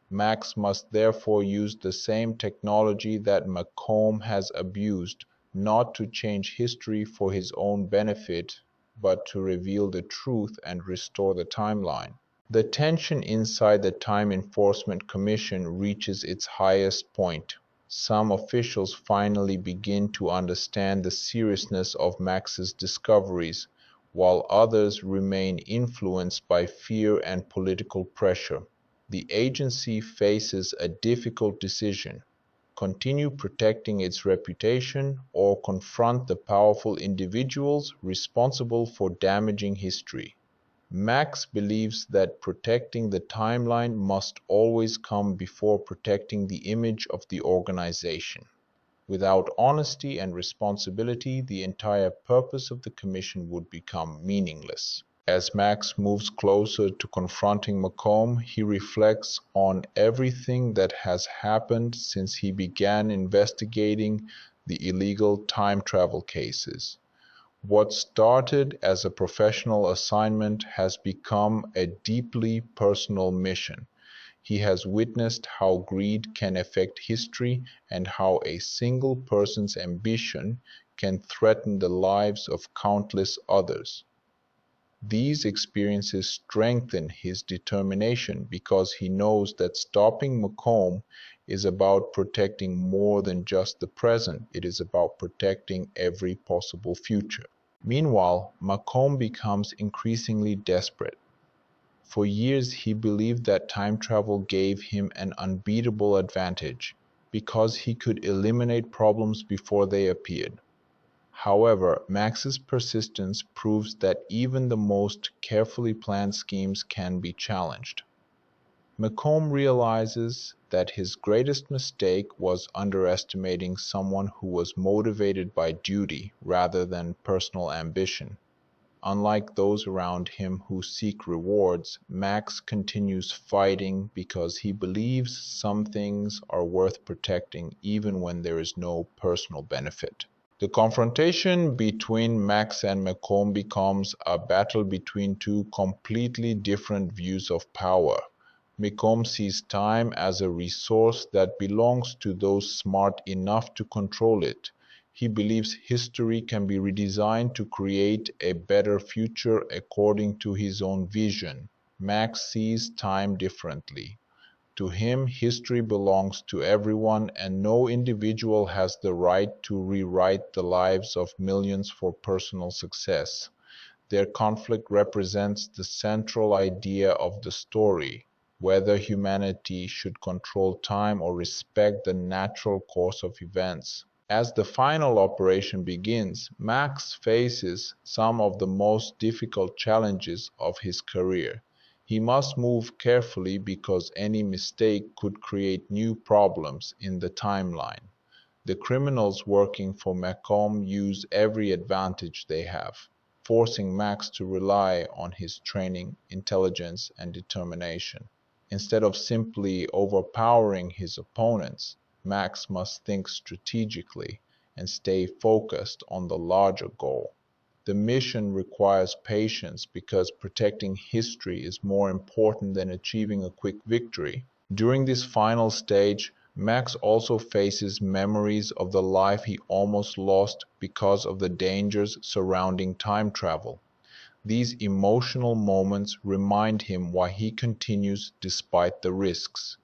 Max must therefore use the same technology that Macomb has abused, not to change history for his own benefit, but to reveal the truth and restore the timeline. The tension inside the Time Enforcement Commission reaches its highest point. Some officials finally begin to understand the seriousness of Max's discoveries, while others remain influenced by fear and political pressure. The agency faces a difficult decision: continue protecting its reputation or confront the powerful individuals responsible for damaging history. Max believes that protecting the timeline must always come before protecting the image of the organization. Without honesty and responsibility, the entire purpose of the commission would become meaningless. As Max moves closer to confronting Macomb, he reflects on everything that has happened since he began investigating the illegal time travel cases. What started as a professional assignment has become a deeply personal mission. He has witnessed how greed can affect history and how a single person's ambition can threaten the lives of countless others. These experiences strengthen his determination because he knows that stopping Macomb is about protecting more than just the present, it is about protecting every possible future. Meanwhile, Macomb becomes increasingly desperate. For years he believed that time travel gave him an unbeatable advantage because he could eliminate problems before they appeared. However, Max's persistence proves that even the most carefully planned schemes can be challenged. Macomb realizes that his greatest mistake was underestimating someone who was motivated by duty rather than personal ambition. Unlike those around him who seek rewards, Max continues fighting because he believes some things are worth protecting even when there is no personal benefit. The confrontation between Max and Macomb becomes a battle between two completely different views of power. Macomb sees time as a resource that belongs to those smart enough to control it. He believes history can be redesigned to create a better future according to his own vision. Max sees time differently. To him, history belongs to everyone, and no individual has the right to rewrite the lives of millions for personal success. Their conflict represents the central idea of the story, whether humanity should control time or respect the natural course of events. As the final operation begins, Max faces some of the most difficult challenges of his career. He must move carefully because any mistake could create new problems in the timeline. The criminals working for Macomb use every advantage they have, forcing Max to rely on his training, intelligence, and determination. Instead of simply overpowering his opponents, Max must think strategically and stay focused on the larger goal. The mission requires patience because protecting history is more important than achieving a quick victory. During this final stage, Max also faces memories of the life he almost lost because of the dangers surrounding time travel. These emotional moments remind him why he continues despite the risks.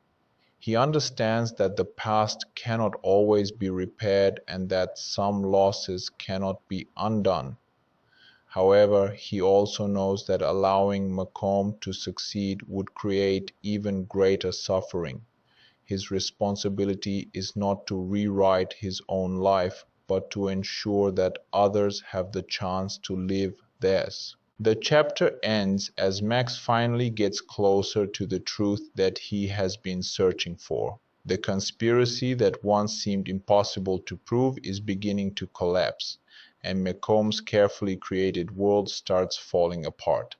He understands that the past cannot always be repaired and that some losses cannot be undone. However, he also knows that allowing Macomb to succeed would create even greater suffering. His responsibility is not to rewrite his own life, but to ensure that others have the chance to live theirs. The chapter ends as Max finally gets closer to the truth that he has been searching for. The conspiracy that once seemed impossible to prove is beginning to collapse, and Macomb's carefully created world starts falling apart.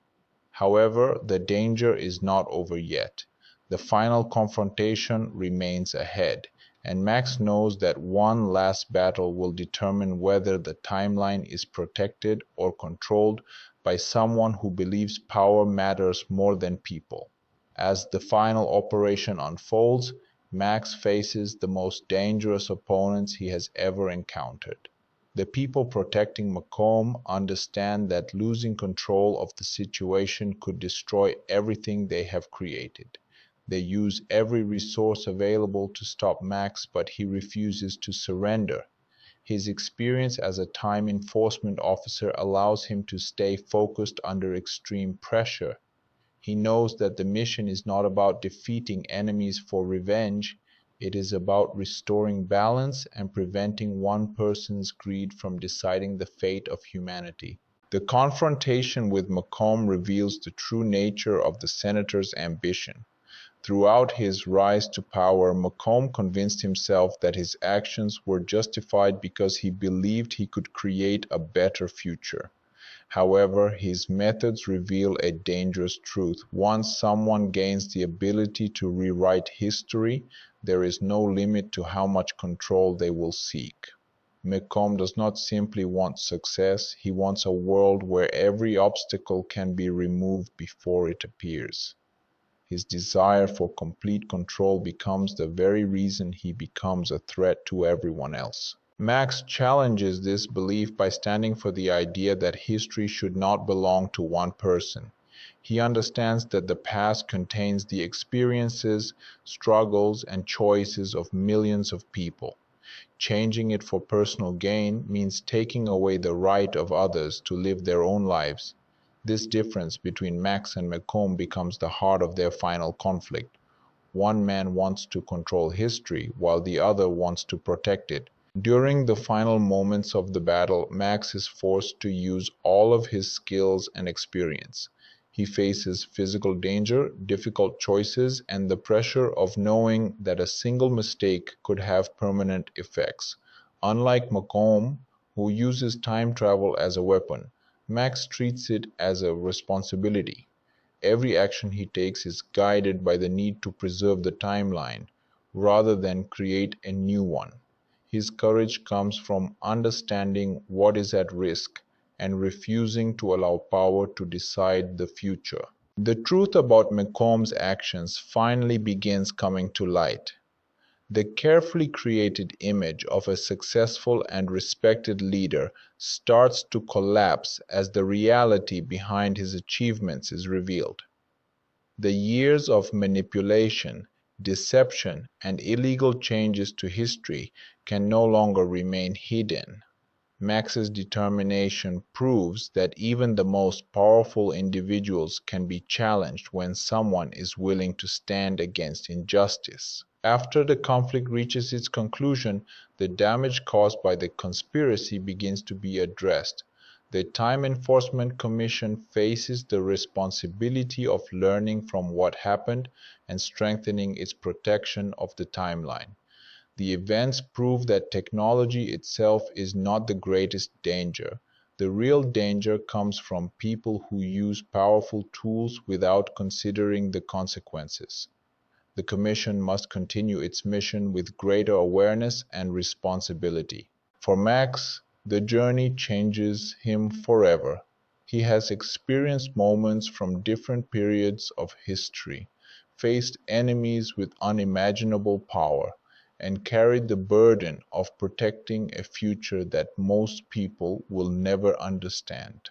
However, the danger is not over yet. The final confrontation remains ahead, and Max knows that one last battle will determine whether the timeline is protected or controlled by someone who believes power matters more than people. As the final operation unfolds, Max faces the most dangerous opponents he has ever encountered. The people protecting Macomb understand that losing control of the situation could destroy everything they have created. They use every resource available to stop Max, but he refuses to surrender. His experience as a time enforcement officer allows him to stay focused under extreme pressure. He knows that the mission is not about defeating enemies for revenge, it is about restoring balance and preventing one person's greed from deciding the fate of humanity. The confrontation with Macomb reveals the true nature of the senator's ambition. Throughout his rise to power, Macomb convinced himself that his actions were justified because he believed he could create a better future. However, his methods reveal a dangerous truth. Once someone gains the ability to rewrite history, there is no limit to how much control they will seek. Macomb does not simply want success, he wants a world where every obstacle can be removed before it appears. His desire for complete control becomes the very reason he becomes a threat to everyone else. Max challenges this belief by standing for the idea that history should not belong to one person. He understands that the past contains the experiences, struggles, and choices of millions of people. Changing it for personal gain means taking away the right of others to live their own lives. This difference between Max and Macomb becomes the heart of their final conflict. One man wants to control history, while the other wants to protect it. During the final moments of the battle, Max is forced to use all of his skills and experience. He faces physical danger, difficult choices, and the pressure of knowing that a single mistake could have permanent effects. Unlike Macomb, who uses time travel as a weapon, Max treats it as a responsibility. Every action he takes is guided by the need to preserve the timeline, rather than create a new one. His courage comes from understanding what is at risk and refusing to allow power to decide the future. The truth about Macomb's actions finally begins coming to light. The carefully created image of a successful and respected leader starts to collapse as the reality behind his achievements is revealed. The years of manipulation, deception, and illegal changes to history can no longer remain hidden. Max's determination proves that even the most powerful individuals can be challenged when someone is willing to stand against injustice. After the conflict reaches its conclusion, the damage caused by the conspiracy begins to be addressed. The Time Enforcement Commission faces the responsibility of learning from what happened and strengthening its protection of the timeline. The events prove that technology itself is not the greatest danger. The real danger comes from people who use powerful tools without considering the consequences. The Commission must continue its mission with greater awareness and responsibility. For Max, the journey changes him forever. He has experienced moments from different periods of history, faced enemies with unimaginable power, and carried the burden of protecting a future that most people will never understand.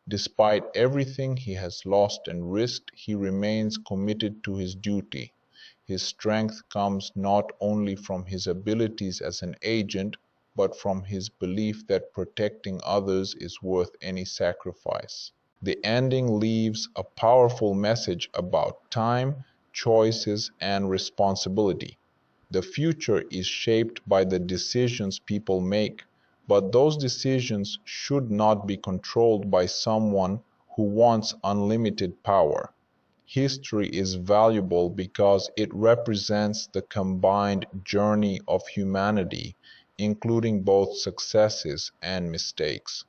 Despite everything he has lost and risked, he remains committed to his duty. His strength comes not only from his abilities as an agent, but from his belief that protecting others is worth any sacrifice. The ending leaves a powerful message about time, choices, and responsibility. The future is shaped by the decisions people make, but those decisions should not be controlled by someone who wants unlimited power. History is valuable because it represents the combined journey of humanity, including both successes and mistakes.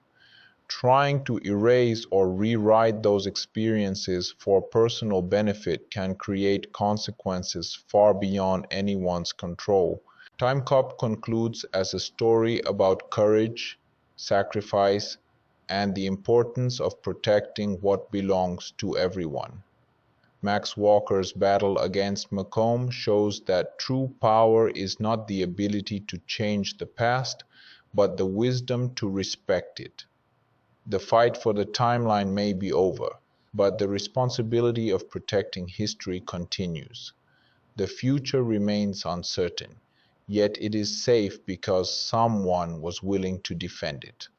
Trying to erase or rewrite those experiences for personal benefit can create consequences far beyond anyone's control. Timecop concludes as a story about courage, sacrifice, and the importance of protecting what belongs to everyone. Max Walker's battle against Macomb shows that true power is not the ability to change the past, but the wisdom to respect it. The fight for the timeline may be over, but the responsibility of protecting history continues. The future remains uncertain, yet it is safe because someone was willing to defend it.